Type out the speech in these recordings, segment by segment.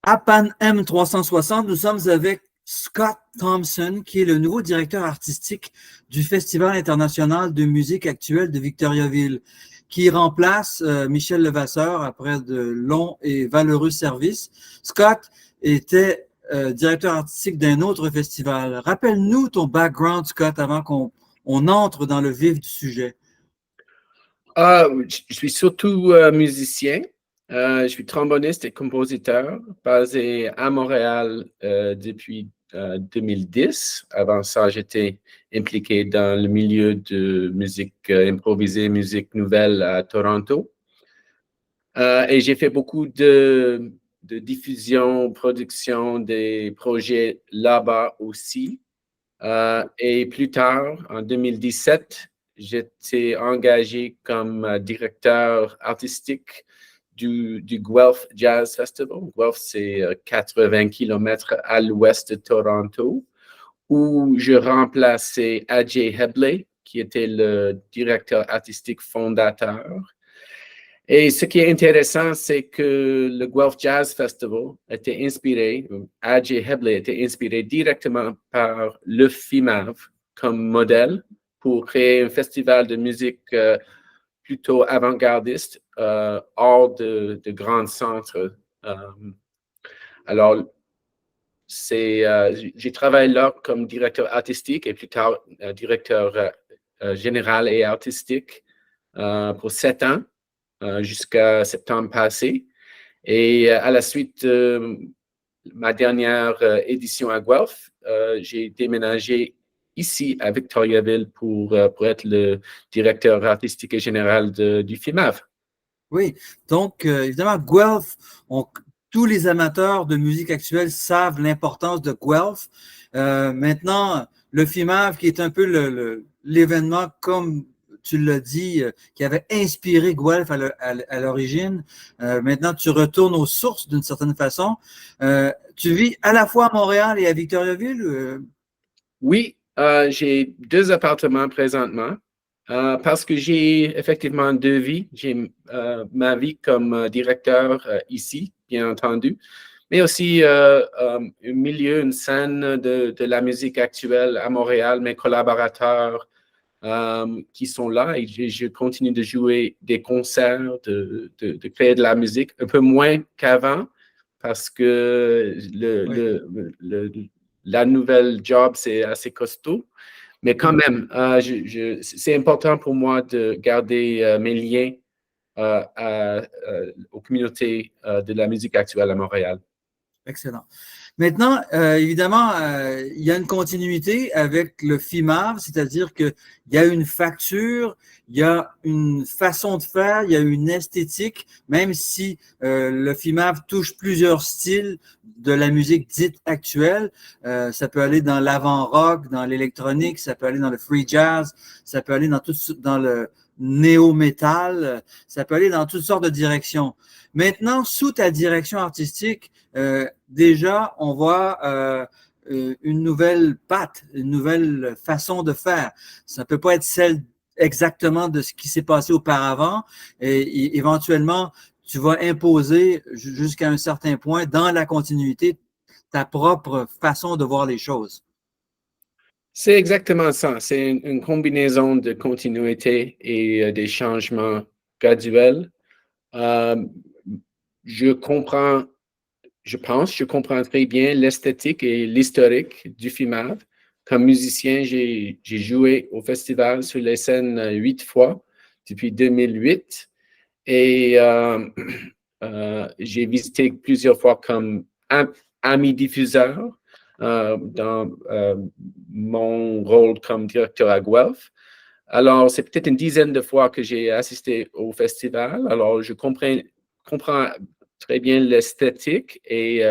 À Pan M360, nous sommes avec Scott Thompson, qui est le nouveau directeur artistique du Festival international de musique actuelle de Victoriaville, qui remplace Michel Levasseur après de longs et valeureux services. Scott était directeur artistique d'un autre festival. Rappelle-nous ton background, Scott, avant qu'on entre dans le vif du sujet. Je suis surtout musicien. Je suis tromboniste et compositeur basé à Montréal depuis 2010. Avant ça, j'étais impliqué dans le milieu de musique improvisée, musique nouvelle à Toronto. Et j'ai fait beaucoup de diffusion, production des projets là-bas aussi. Et plus tard, en 2017, j'étais engagé comme directeur artistique du Guelph Jazz Festival. Guelph, c'est 80 km à l'ouest de Toronto, où je remplaçais Ajay Hebley, qui était le directeur artistique fondateur. Et ce qui est intéressant, c'est que le Guelph Jazz Festival était inspiré, Ajay Hebley était inspiré directement par le FIMAV comme modèle pour créer un festival de musique plutôt avant-gardiste hors de grands centres. Alors, j'ai travaillé là comme directeur artistique et plus tard directeur général et artistique pour 7 ans. Jusqu'à septembre passé. Et à la suite de ma dernière édition à Guelph, j'ai déménagé ici à Victoriaville pour être le directeur artistique et général du FIMAV. Oui, donc évidemment, Guelph, tous les amateurs de musique actuelle savent l'importance de Guelph. Maintenant, le FIMAV, qui est un peu l'événement, comme tu l'as dit, qui avait inspiré Guelph à l'origine. Maintenant, tu retournes aux sources d'une certaine façon. Tu vis à la fois à Montréal et à Victoriaville? Oui, j'ai 2 appartements présentement parce que j'ai effectivement 2 vies. J'ai ma vie comme directeur ici, bien entendu, mais aussi un milieu, une scène de la musique actuelle à Montréal, mes collaborateurs qui sont là et je continue de jouer des concerts, de créer de la musique, un peu moins qu'avant parce que la nouvelle job, c'est assez costaud. Mais quand même, c'est important pour moi de garder mes liens aux communautés de la musique actuelle à Montréal. Excellent. Maintenant, évidemment, il y a une continuité avec le FIMAV, c'est-à-dire qu'il y a une facture, il y a une façon de faire, il y a une esthétique, même si le FIMAV touche plusieurs styles de la musique dite actuelle. Ça peut aller dans l'avant-rock, dans l'électronique, ça peut aller dans le free jazz, ça peut aller dans le néo-metal, ça peut aller dans toutes sortes de directions. Maintenant, sous ta direction artistique, déjà, on voit une nouvelle patte, une nouvelle façon de faire. Ça ne peut pas être celle exactement de ce qui s'est passé auparavant. Et éventuellement, tu vas imposer jusqu'à un certain point, dans la continuité, ta propre façon de voir les choses. C'est exactement ça. C'est une combinaison de continuité et des changements graduels. Je comprends très bien l'esthétique et l'historique du FIMAV. Comme musicien, j'ai joué au festival sur les scènes 8 fois depuis 2008 et j'ai visité plusieurs fois comme ami diffuseur dans mon rôle comme directeur à Guelph. Alors, c'est peut-être une dizaine de fois que j'ai assisté au festival. Alors, je comprends très bien l'esthétique et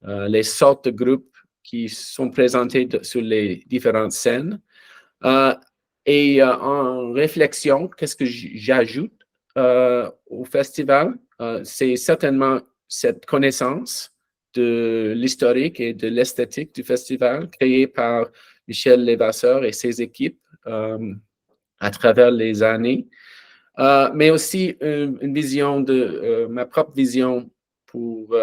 les sortes de groupes qui sont présentés sur les différentes scènes. En réflexion, qu'est-ce que j'ajoute au festival? C'est certainement cette connaissance de l'historique et de l'esthétique du festival créé par Michel Levasseur et ses équipes à travers les années. Mais aussi une vision ma propre vision pour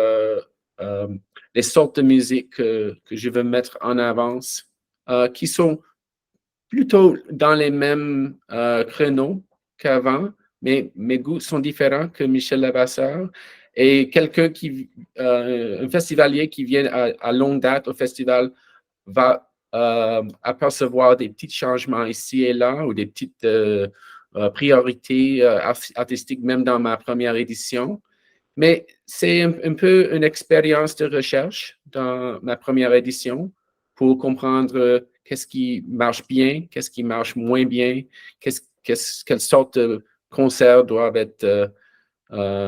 les sortes de musique que je veux mettre en avance, qui sont plutôt dans les mêmes créneaux qu'avant, mais mes goûts sont différents que Michel Levasseur. Et un festivalier qui vient à longue date au festival va apercevoir des petits changements ici et là ou des petites priorités artistiques, même dans ma première édition. Mais c'est un peu une expérience de recherche dans ma première édition pour comprendre qu'est-ce qui marche bien, qu'est-ce qui marche moins bien, quelle sorte de concerts doivent être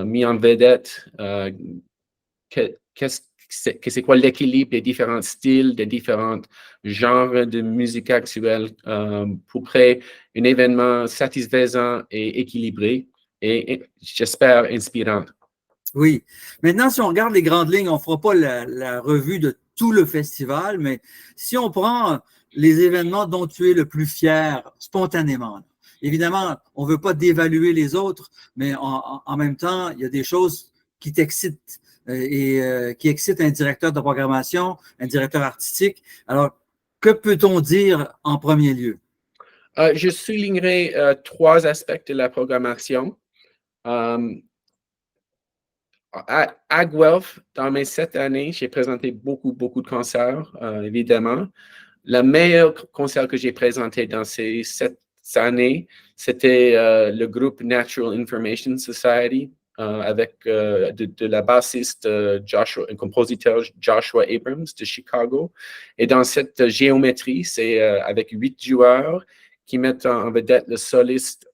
mis en vedette, c'est quoi l'équilibre des différents styles, des différents genres de musique actuelle pour créer un événement satisfaisant et équilibré et j'espère inspirant. Oui. Maintenant, si on regarde les grandes lignes, on ne fera pas la revue de tout le festival, mais si on prend les événements dont tu es le plus fier spontanément, évidemment, on ne veut pas dévaluer les autres, mais en même temps, il y a des choses qui t'excitent et qui excitent un directeur de programmation, un directeur artistique. Alors, que peut-on dire en premier lieu? Je soulignerai 3 aspects de la programmation. À Guelph, dans mes 7 années, j'ai présenté beaucoup de concerts, évidemment. Le meilleur concert que j'ai présenté dans ces 7 années, c'était le groupe Natural Information Society avec de la bassiste un compositeur Joshua Abrams de Chicago. Et dans cette géométrie, c'est avec 8 joueurs qui mettent en vedette le soliste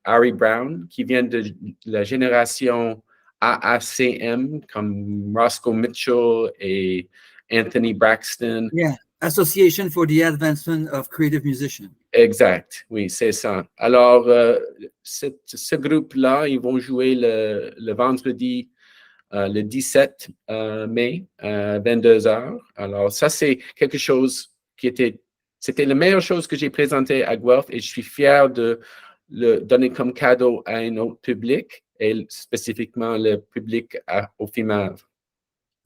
Harry Brown, qui vient de la génération AACM, comme Roscoe Mitchell et Anthony Braxton. Yeah. Association for the Advancement of Creative Musicians. Exact, oui, c'est ça. Alors, ce groupe-là, ils vont jouer le vendredi, le 17 mai, 22h. Alors, ça, c'est quelque chose c'était la meilleure chose que j'ai présentée à Guelph et je suis fier de le donner comme cadeau à un autre public et spécifiquement le public au FIMAV.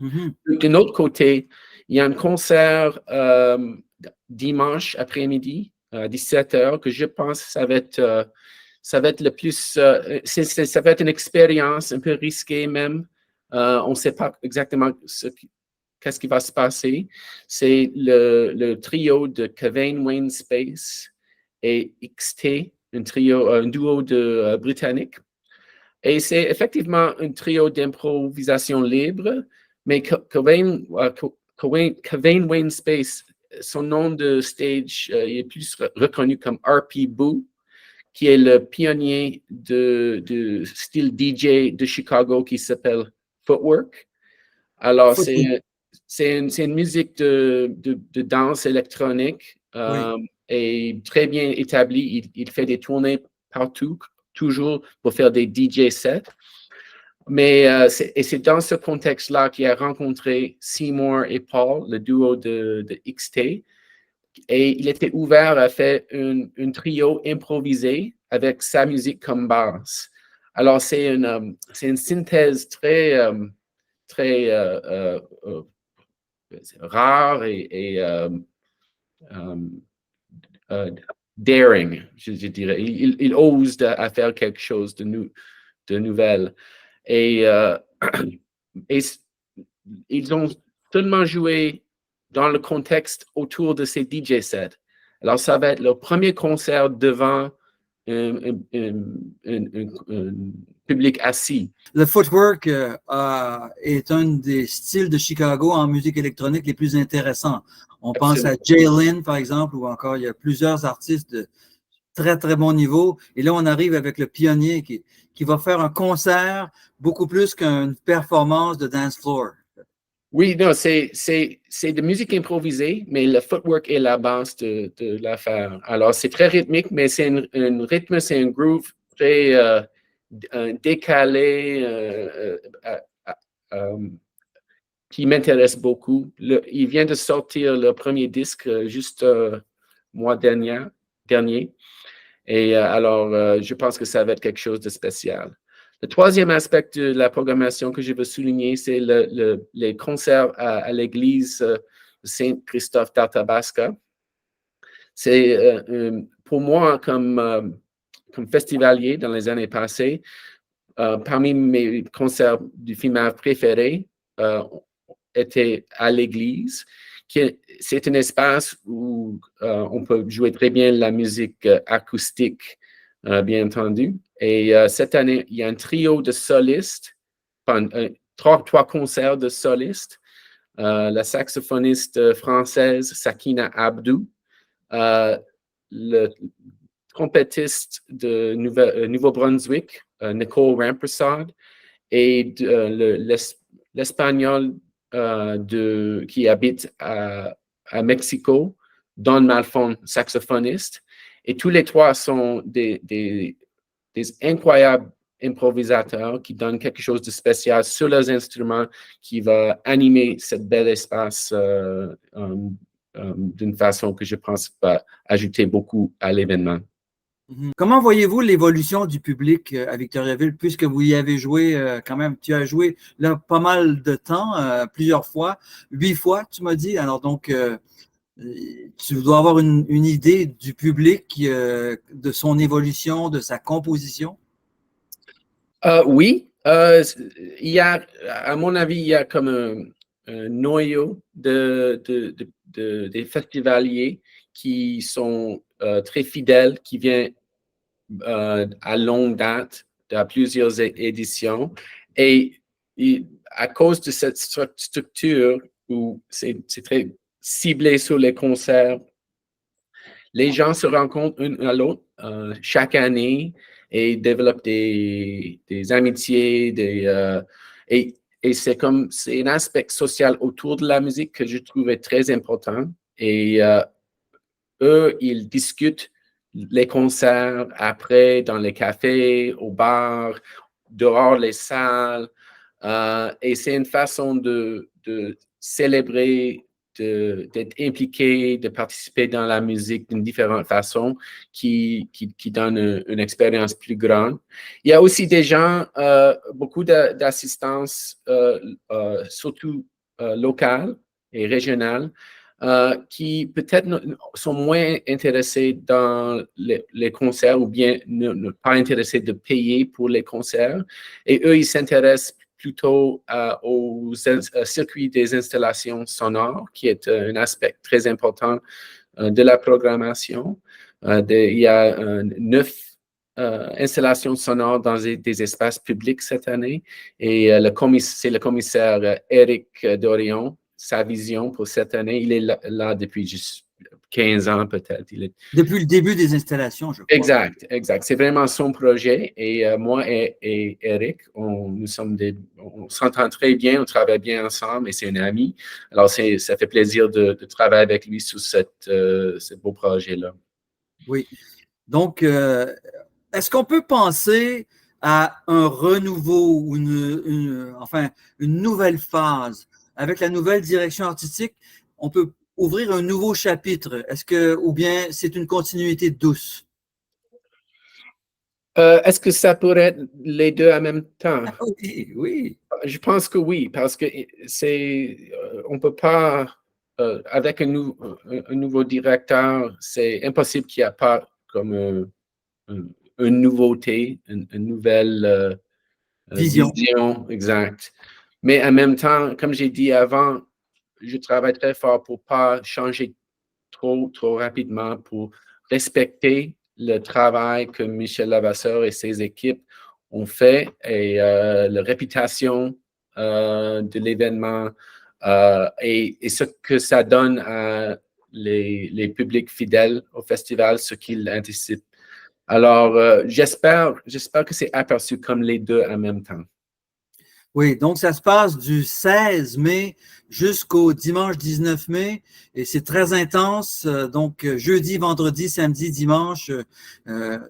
D'un autre côté, il y a un concert dimanche après-midi à 17h que je pense que ça va être le plus ça va être une expérience un peu risquée même. On ne sait pas exactement qu'est-ce qui va se passer. C'est le trio de Kevin Wayne Space et XT, un duo de britannique. Et c'est effectivement un trio d'improvisation libre, mais Kevin Wayne Space, son nom de stage il est plus reconnu comme R.P. Boo, qui est le pionnier de style DJ de Chicago qui s'appelle Footwork. Alors, c'est une musique de danse électronique et très bien établie. Il fait des tournées partout, toujours pour faire des DJ sets. Mais c'est dans ce contexte-là qu'il a rencontré Seymour et Paul, le duo de XT. Et il était ouvert à faire un trio improvisé avec sa musique comme base. Alors, c'est une synthèse très rare et daring, je dirais. Il ose à faire quelque chose de nouvelle. Et ils ont seulement joué dans le contexte autour de ces DJ sets. Alors, ça va être leur premier concert devant un public assis. Le footwork est un des styles de Chicago en musique électronique les plus intéressants. On pense à Jay Lynn, par exemple, ou encore il y a plusieurs artistes de très, très bon niveau. Et là, on arrive avec le pionnier qui va faire un concert beaucoup plus qu'une performance de dance floor. Oui, non, c'est de musique improvisée, mais le footwork est la base de l'affaire. Alors, c'est très rythmique, mais c'est un rythme, c'est un groove très décalé qui m'intéresse beaucoup. Il vient de sortir le premier disque juste mois dernier. Et alors, je pense que ça va être quelque chose de spécial. Le troisième aspect de la programmation que je veux souligner, c'est les concerts à l'église Saint-Christophe d'Arthabasca. C'est pour moi, comme festivalier dans les années passées, parmi mes concerts du FIMAV préférés était à l'église. C'est un espace où on peut jouer très bien la musique acoustique, bien entendu. Et cette année, il y a un trio de solistes, trois concerts de solistes. La saxophoniste française Sakina Abdou, le trompettiste de Nouveau-Brunswick, Nicole Rampersad, et l'espagnol qui habite à Mexico, Don Malfon, saxophoniste. Et tous les trois sont des incroyables improvisateurs qui donnent quelque chose de spécial sur leurs instruments qui va animer ce bel espace d'une façon que je pense va ajouter beaucoup à l'événement. Comment voyez-vous l'évolution du public à Victoriaville, puisque vous y avez joué quand même, tu as joué là pas mal de temps, plusieurs fois, 8 fois, tu m'as dit. Alors donc, tu dois avoir une idée du public, de son évolution, de sa composition. Oui, il y a, à mon avis, il y a comme un noyau des festivaliers qui sont très fidèles, qui viennent à longue date, à plusieurs éditions. Et à cause de cette structure où c'est très ciblé sur les concerts, les gens se rencontrent un à l'autre chaque année et développent des amitiés, et c'est un aspect social autour de la musique que je trouvais très important. Et eux, ils discutent les concerts après dans les cafés, au bar, dehors les salles. Et c'est une façon de célébrer, d'être impliqué, de participer dans la musique d'une différente façon qui donne une expérience plus grande. Il y a aussi des gens, beaucoup d'assistance, surtout locale et régionale, qui peut-être sont moins intéressés dans les concerts ou bien ne pas intéressés de payer pour les concerts. Et eux, ils s'intéressent plutôt au circuit des installations sonores, qui est un aspect très important de la programmation. Il y a 9 installations sonores dans des espaces publics cette année. Et c'est le commissaire Éric Dorion, sa vision pour cette année. Il est là depuis juste 15 ans peut-être. Depuis le début des installations, je crois. Exact. C'est vraiment son projet. Et moi et Eric, on s'entend très bien, on travaille bien ensemble et c'est un ami. Alors, ça fait plaisir de travailler avec lui sur ce beau projet-là. Oui. Donc, est-ce qu'on peut penser à un renouveau ou enfin, une nouvelle phase avec la nouvelle direction artistique? On peut ouvrir un nouveau chapitre. Ou bien c'est une continuité douce? Est-ce que ça pourrait être les deux en même temps? Oui. Je pense que oui, parce que on peut pas, avec un nouveau directeur, c'est impossible qu'il n'y ait pas comme une nouveauté, une nouvelle vision, exact. Mais en même temps, comme j'ai dit avant, je travaille très fort pour pas changer trop rapidement, pour respecter le travail que Michel Lavasseur et ses équipes ont fait et la réputation de l'événement et ce que ça donne à les publics fidèles au festival, ce qu'ils anticipent. Alors, j'espère que c'est aperçu comme les deux en même temps. Oui, donc ça se passe du 16 mai jusqu'au dimanche 19 mai et c'est très intense. Donc, jeudi, vendredi, samedi, dimanche,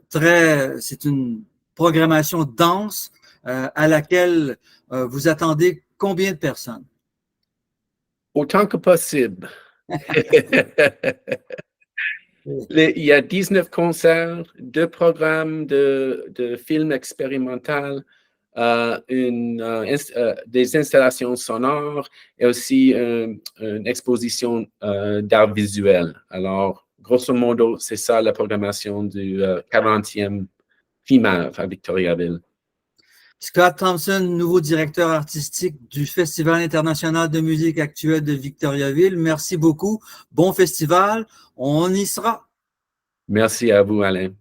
c'est une programmation dense à laquelle vous attendez combien de personnes? Autant que possible. Il y a 19 concerts, 2 programmes de films expérimentaux, des installations sonores et aussi une exposition d'art visuel. Alors, grosso modo, c'est ça la programmation du 40e FIMAV à Victoriaville. Scott Thompson, nouveau directeur artistique du Festival international de musique actuelle de Victoriaville. Merci beaucoup. Bon festival. On y sera. Merci à vous, Alain.